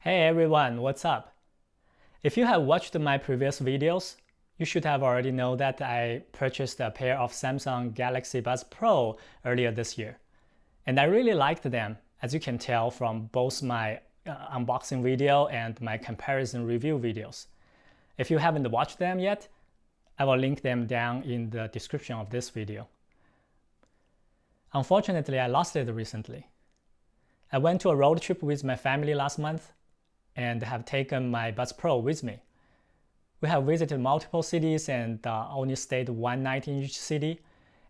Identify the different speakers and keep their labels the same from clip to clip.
Speaker 1: Hey everyone, what's up? If you have watched my previous videos, you should have already known that I purchased a pair of Samsung Galaxy Buds Pro earlier this year. And I really liked them, as you can tell from both my unboxing video and my comparison review videos. If you haven't watched them yet, I will link them down in the description of this video. Unfortunately, I lost it recently. I went to a road trip with my family last month and have taken my Buds Pro with me. We have visited multiple cities and only stayed one night in each city.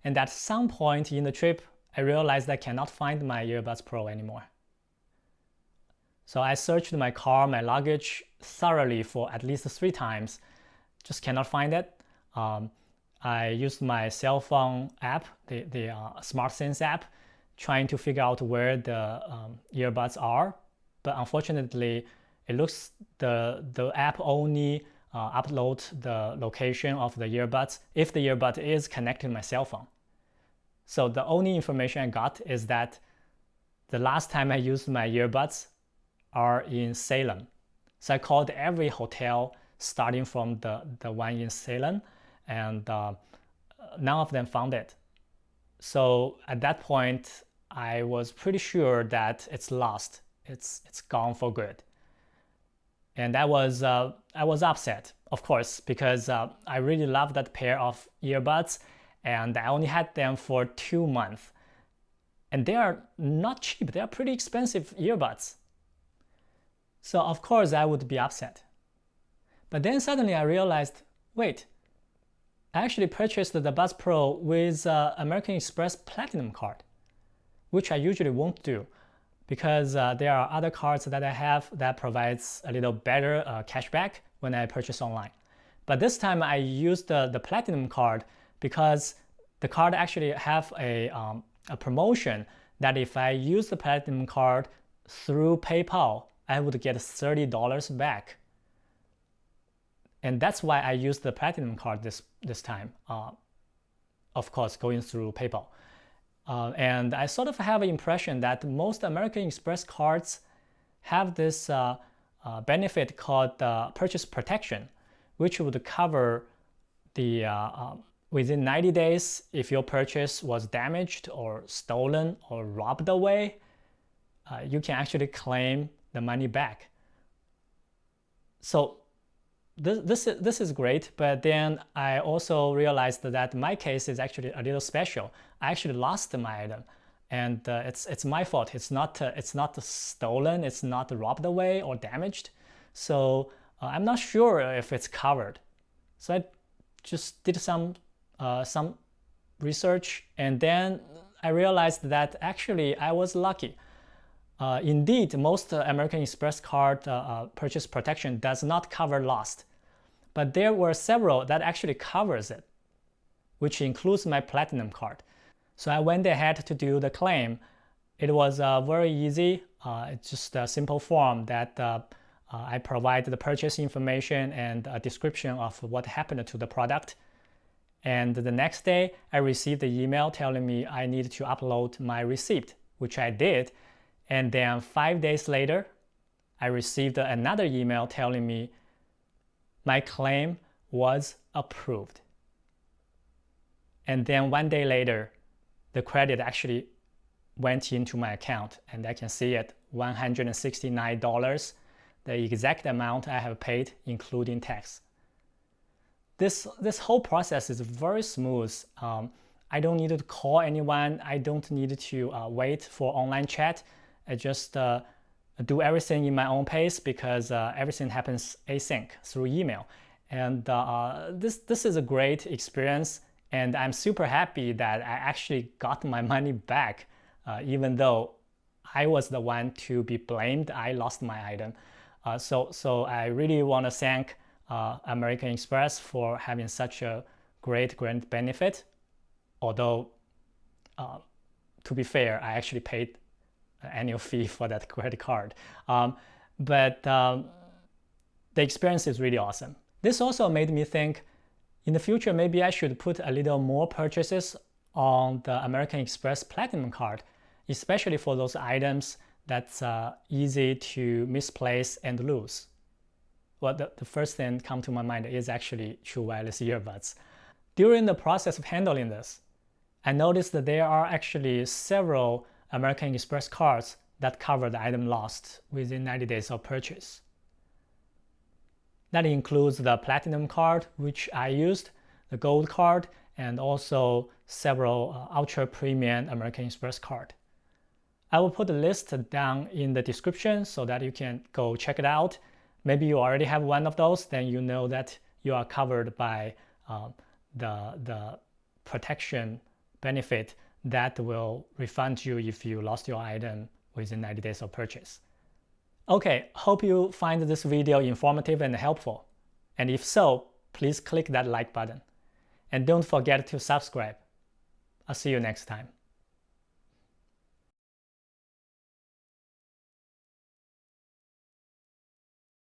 Speaker 1: And at some point in the trip, I realized I cannot find my earbuds Pro anymore. So I searched my car, my luggage thoroughly for at least 3 times, just cannot find it. I used my cell phone app, the SmartSense app, trying to figure out where the earbuds are. But unfortunately, it looks the app only uploads the location of the earbuds if the earbud is connected to my cell phone. So the only information I got is that the last time I used my earbuds are in Salem. So I called every hotel starting from the one in Salem, and none of them found it. So at that point, I was pretty sure that it's lost. It's gone for good. And I was upset, of course, because I really love that pair of earbuds, and I only had them for 2 months. And they are not cheap, they are pretty expensive earbuds. So of course I would be upset. But then suddenly I realized, wait, I actually purchased the Buds Pro with American Express Platinum card, which I usually won't do, because there are other cards that I have that provides a little better cashback when I purchase online. But this time I used the Platinum card because the card actually have a promotion that if I use the Platinum card through PayPal, I would get $30 back. And that's why I used the Platinum card this time, of course, going through PayPal. And I sort of have an impression that most American Express cards have this benefit called purchase protection, which would cover the within 90 days if your purchase was damaged or stolen or robbed away, you can actually claim the money back. So this is great, but then I also realized that my case is actually a little special. I actually lost my item, and it's my fault. It's not stolen, it's not robbed away or damaged. So I'm not sure if it's covered. So I just did some research, and then I realized that actually I was lucky. Indeed, most American Express card purchase protection does not cover lost, but there were several that actually covers it, which includes my Platinum card. So I went ahead to do the claim. It was very easy. It's just a simple form that I provide the purchase information and a description of what happened to the product. And the next day, I received the email telling me I need to upload my receipt, which I did. And then 5 days later, I received another email telling me my claim was approved. And then 1 day later, the credit actually went into my account, and I can see it, $169, the exact amount I have paid, including tax. This whole process is very smooth. I don't need to call anyone. I don't need to wait for online chat. I just do everything in my own pace because everything happens async through email. And this is a great experience, and I'm super happy that I actually got my money back, even though I was the one to be blamed. I lost my item. So I really want to thank American Express for having such a great benefit. Although, to be fair, I actually paid annual fee for that credit card. But the experience is really awesome. This also made me think, in the future, maybe I should put a little more purchases on the American Express Platinum card, especially for those items that's easy to misplace and lose. Well, the first thing come to my mind is actually true wireless earbuds. During the process of handling this, I noticed that there are actually several American Express cards that cover the item lost within 90 days of purchase. That includes the Platinum card, which I used, the Gold card, and also several Ultra Premium American Express card. I will put the list down in the description so that you can go check it out. Maybe you already have one of those, then you know that you are covered by the protection benefit that will refund you if you lost your item within 90 days of purchase. Okay, hope you find this video informative and helpful. And if so, please click that like button. And don't forget to subscribe. I'll see you next time.